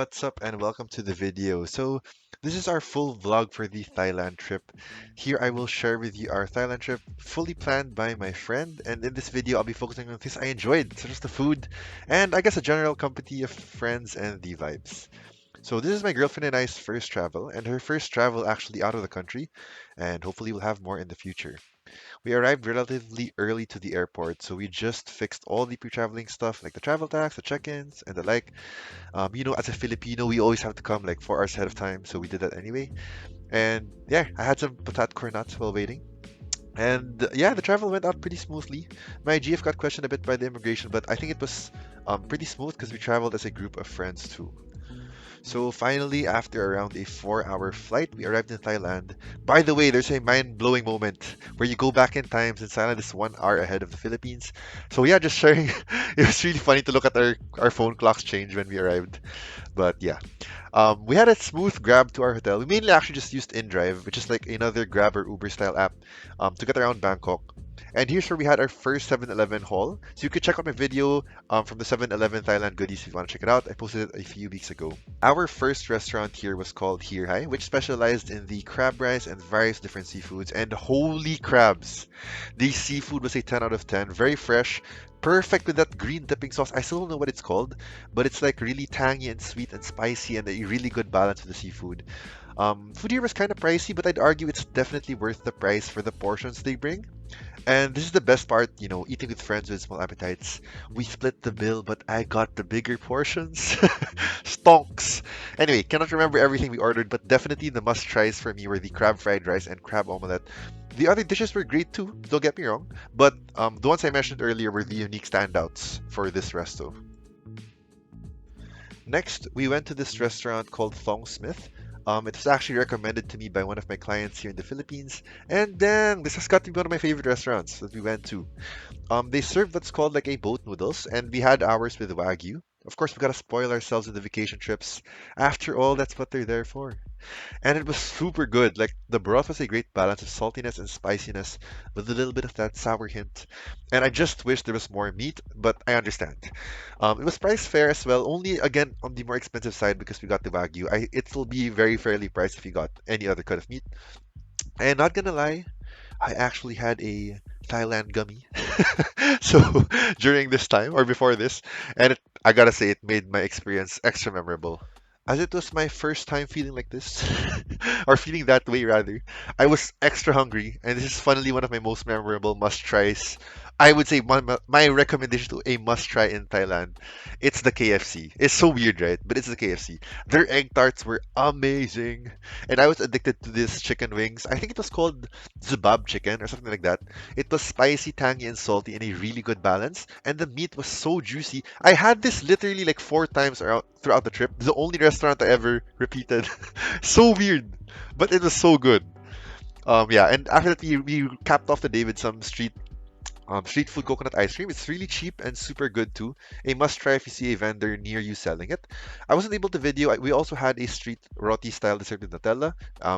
what's up, and welcome to the video. This is our full vlog for the Thailand trip. Here, I will share with you our Thailand trip, fully planned by my friend. And in this video, I'll be focusing on things I enjoyed, such as the food, and I guess a general company of friends and the vibes. So, this is my girlfriend and I's first travel, and her first travel actually out of the country, and hopefully, we'll have more in the future. We arrived relatively early to the airport, so we just fixed all the pre-traveling stuff like the travel tax, the check-ins, and the like. As a Filipino, we always have to come like 4 hours ahead of time, so we did that anyway. And yeah, I had some patat cornets while waiting. And yeah, the travel went out pretty smoothly. My GF got questioned a bit by the immigration, but I think it was pretty smooth because we traveled as a group of friends too. So finally, after around a 4-hour flight, we arrived in Thailand. By the way, there's a mind-blowing moment where you go back in time since Thailand is 1 hour ahead of the Philippines. So yeah, just sharing. It was really funny to look at our phone clocks change when we arrived. But yeah, we had a smooth grab to our hotel. We mainly actually just used InDrive, which is like another Grab or Uber style app, to get around Bangkok. And here's where we had our first 7-Eleven haul. So you could check out my video from the 7-Eleven Thailand goodies if you want to check it out. I posted it a few weeks ago. Our first restaurant here was called Here Hai, which specialized in the crab rice and various different seafoods. And holy crabs! The seafood was a 10 out of 10. Very fresh, perfect with that green dipping sauce. I still don't know what it's called, but it's like really tangy and sweet and spicy and a really good balance with the seafood. Food here was kind of pricey, but I'd argue it's definitely worth the price for the portions they bring. And this is the best part, eating with friends with small appetites. We split the bill, but I got the bigger portions. Stonks. Anyway, cannot remember everything we ordered, but definitely the must tries for me were the crab fried rice and crab omelette. The other dishes were great too, don't get me wrong, but the ones I mentioned earlier were the unique standouts for this resto. Next, we went to this restaurant called Thong Smith. It was actually recommended to me by one of my clients here in the Philippines, and dang, this has got to be one of my favorite restaurants that we went to. They served what's called like a boat noodles, and we had ours with Wagyu. Of course, we gotta spoil ourselves in the vacation trips. After all, that's what they're there for. And it was super good. Like the broth was a great balance of saltiness and spiciness with a little bit of that sour hint. And I just wish there was more meat, but I understand. It was priced fair as well, only again on the more expensive side because we got the Wagyu. It will be very fairly priced if you got any other cut of meat. And not gonna lie, I actually had a Thailand gummy. So during this time or before this, and I gotta say it made my experience extra memorable. As it was my first time feeling like this, or feeling that way rather, I was extra hungry, and this is funnily one of my most memorable must tries. I would say my recommendation to a must try in Thailand. It's the KFC. It's so weird, right? But it's the KFC. Their egg tarts were amazing, and I was addicted to this chicken wings. I think it was called Zubab chicken or something like that. It was spicy, tangy, and salty in a really good balance, and the meat was so juicy. I had this literally like 4 times throughout the trip. The only restaurant I ever repeated. So weird, but it was so good. Yeah, and after that we capped off the day with some street food coconut ice cream. It's really cheap and super good too. A must try if you see a vendor near you selling it. I wasn't able to video. We also had a street roti style dessert with Nutella.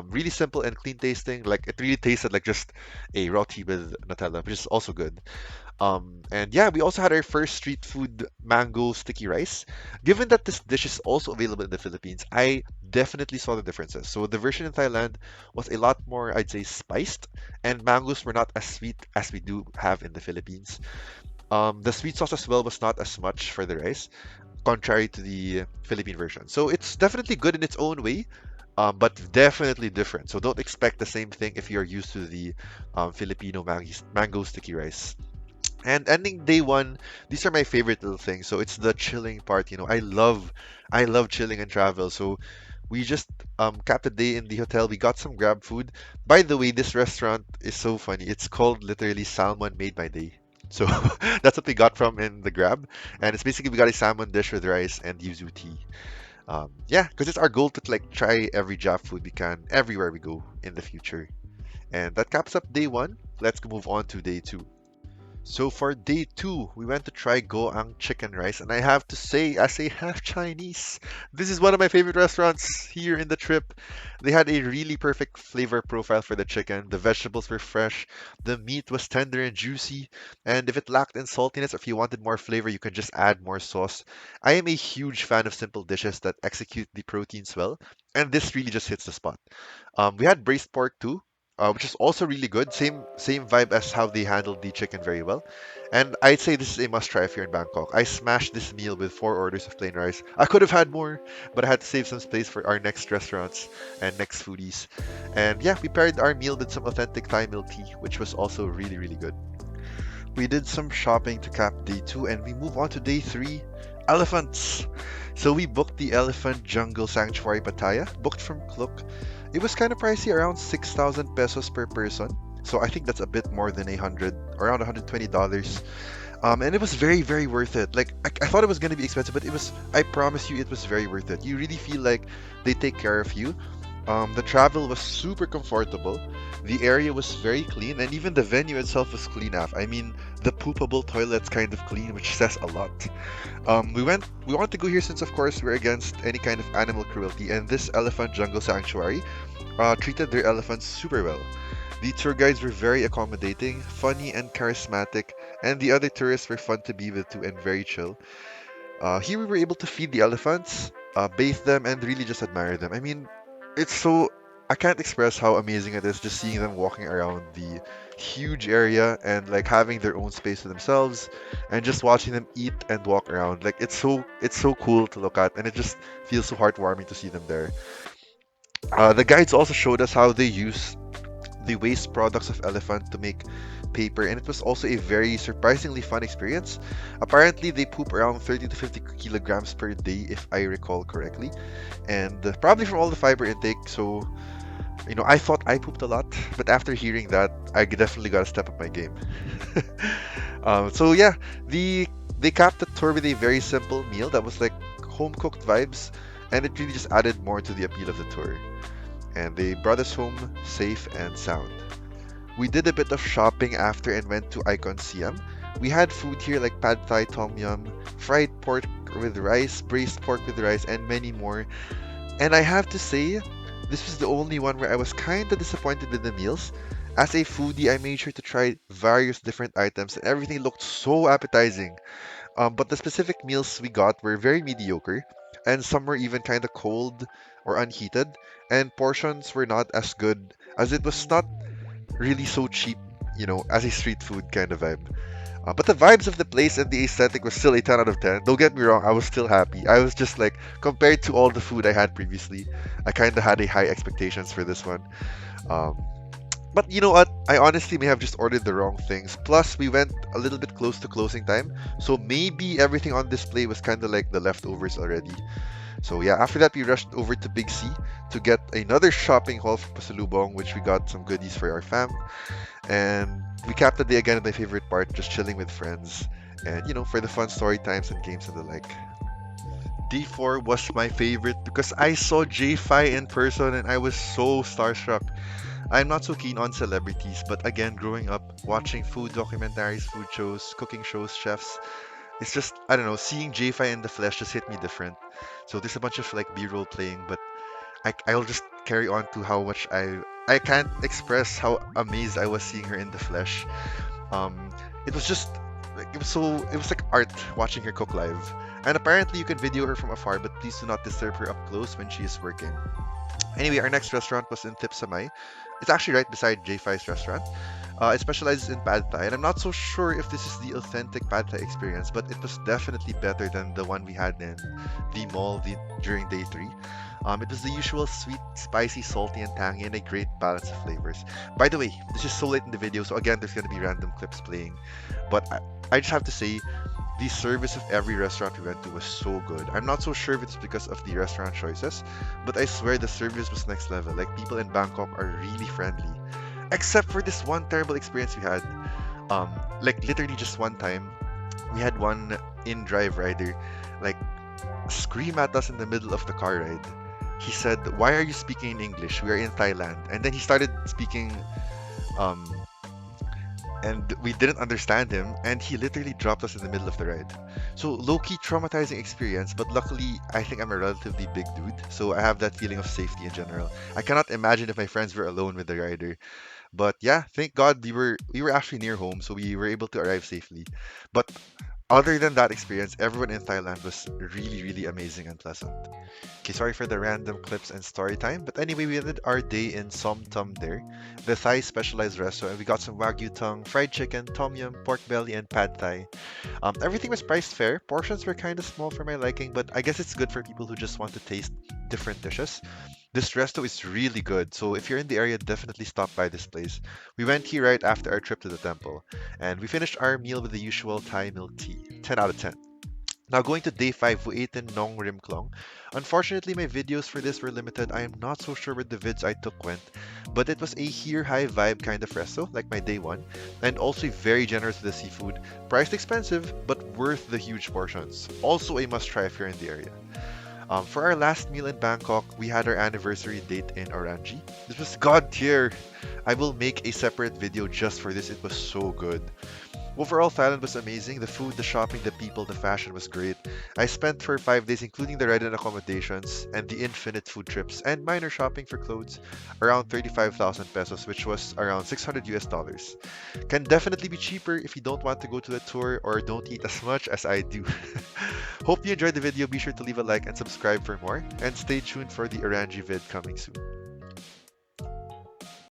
Really simple and clean tasting. Like it really tasted like just a roti with Nutella, which is also good. And yeah, we also had our first street food mango sticky rice. Given that this dish is also available in the Philippines, I definitely saw the differences. So the version in Thailand was a lot more, I'd say, spiced, and mangoes were not as sweet as we do have in the Philippines. The sweet sauce as well was not as much for the rice, contrary to the Philippine version. So it's definitely good in its own way, but definitely different. So don't expect the same thing if you're used to the Filipino mango sticky rice. And ending day one, these are my favorite little things. So it's the chilling part. I love chilling and travel. So we just capped the day in the hotel. We got some Grab food. By the way, this restaurant is so funny. It's called literally Salmon Made My Day. So that's what we got from in the Grab, and it's basically we got a salmon dish with rice and yuzu tea. Yeah, because it's our goal to like try every Jap food we can everywhere we go in the future. And that caps up day one. Let's move on to day two. So for day two, we went to try Goang chicken rice, and I have to say, as a half Chinese, this is one of my favorite restaurants here in the trip. They had a really perfect flavor profile for the chicken. The vegetables were fresh, the meat was tender and juicy, and if it lacked in saltiness, if you wanted more flavor, you could just add more sauce. I am a huge fan of simple dishes that execute the proteins well, and this really just hits the spot. We had braised pork too, which is also really good. Same vibe as how they handled the chicken very well. And I'd say this is a must try if you're in Bangkok. I smashed this meal with 4 orders of plain rice. I could have had more, but I had to save some space for our next restaurants and next foodies. And yeah, we paired our meal with some authentic Thai milk tea, which was also really, really good. We did some shopping to cap day two, and we move on to day three. Elephants. So we booked the Elephant Jungle Sanctuary Pattaya, booked from Klook. It was kind of pricey, around 6,000 pesos per person. So I think that's a bit more than around $120. And it was very, very worth it. Like I thought it was gonna be expensive, but it was. I promise you, it was very worth it. You really feel like they take care of you. The travel was super comfortable. The area was very clean, and even the venue itself was clean af. I mean, the poopable toilets kind of clean, which says a lot. We wanted to go here since, of course, we're against any kind of animal cruelty, and this elephant jungle sanctuary treated their elephants super well. The tour guides were very accommodating, funny, and charismatic, and the other tourists were fun to be with too and very chill. Here we were able to feed the elephants, bathe them, and really just admire them. I mean, it's so. I can't express how amazing it is just seeing them walking around the huge area and like having their own space to themselves and just watching them eat and walk around. Like it's so cool to look at and it just feels so heartwarming to see them there. The guides also showed us how they use the waste products of elephant to make paper, and it was also a very surprisingly fun experience. Apparently, they poop around 30 to 50 kilograms per day, if I recall correctly, and probably from all the fiber intake. So, I thought I pooped a lot, but after hearing that, I definitely got to step up my game. So yeah, they capped the tour with a very simple meal that was like home cooked vibes, and it really just added more to the appeal of the tour. And they brought us home safe and sound. We did a bit of shopping after and went to Icon Siam. We had food here like pad thai tom yum, fried pork with rice, braised pork with rice, and many more. And I have to say, this was the only one where I was kinda disappointed with the meals. As a foodie, I made sure to try various different items, and everything looked so appetizing. But the specific meals we got were very mediocre, and some were even kind of cold or unheated, and portions were not as good as it was not really so cheap, as a street food kind of vibe. But the vibes of the place and the aesthetic was still a 10 out of 10. Don't get me wrong, I was still happy. I was just like, compared to all the food I had previously, I kind of had a high expectations for this one. Um, but you know what? I honestly may have just ordered the wrong things. Plus, we went a little bit close to closing time, so maybe everything on display was kind of like the leftovers already. So yeah, after that we rushed over to Big C to get another shopping haul for Pasalubong, which we got some goodies for our fam. And we capped the day again at my favorite part, just chilling with friends. And for the fun story times and games and the like. D4 was my favorite because I saw J-Fi in person and I was so starstruck. I'm not so keen on celebrities, but again, growing up watching food documentaries, food shows, cooking shows, chefs, it's just, I don't know, seeing J-Fi in the flesh just hit me different. So there's a bunch of like B-roll playing, but I'll just carry on to how much I can't express how amazed I was seeing her in the flesh. Um, it was just like it was like art watching her cook live. And apparently you can video her from afar, but please do not disturb her up close when she is working. Anyway, our next restaurant was in Tip Samay. It's actually right beside J5's restaurant. It specializes in pad thai, and I'm not so sure if this is the authentic pad thai experience, but it was definitely better than the one we had in the mall during day three. It was the usual sweet, spicy, salty, and tangy, and a great balance of flavors. By the way, this is so late in the video, so again, there's gonna be random clips playing, but I just have to say, the service of every restaurant we went to was so good. I'm not so sure if it's because of the restaurant choices, but I swear the service was next level. Like people in Bangkok are really friendly. Except for this one terrible experience we had. Like literally just one time, we had one in-drive rider like scream at us in the middle of the car ride. He said, "Why are you speaking in English? We are in Thailand." And then he started speaking um and we didn't understand him, and he literally dropped us in the middle of the ride. So low-key traumatizing experience, but luckily I think I'm a relatively big dude, so I have that feeling of safety in general. I cannot imagine if my friends were alone with the rider. But yeah, thank God we were actually near home, so we were able to arrive safely. But other than that experience, everyone in Thailand was really, really amazing and pleasant. Okay, sorry for the random clips and story time, but anyway, we ended our day in Som Tum there, the Thai specialized restaurant, and we got some Wagyu tongue, fried chicken, tom yum, pork belly, and pad Thai. Everything was priced fair. Portions were kind of small for my liking, but I guess it's good for people who just want to taste different dishes. This resto is really good, so if you're in the area, definitely stop by this place. We went here right after our trip to the temple, and we finished our meal with the usual Thai milk tea. 10 out of 10. Now going to day 5, we ate in Nong Rim Klong. Unfortunately, my videos for this were limited. I am not so sure where the vids I took went, but it was a here high vibe kind of resto, like my day 1, and also very generous with the seafood. Priced expensive, but worth the huge portions. Also a must try if you're in the area. For our last meal in Bangkok, we had our anniversary date in Orangi. This was god tier. I will make a separate video just for this. It was so good. Overall, Thailand was amazing. The food, the shopping, the people, the fashion was great. I spent for 5 days, including the ride and accommodations, and the infinite food trips, and minor shopping for clothes, around 35,000 pesos, which was around 600 US dollars. Can definitely be cheaper if you don't want to go to the tour or don't eat as much as I do. Hope you enjoyed the video. Be sure to leave a like and subscribe for more, and stay tuned for the Orangi vid coming soon.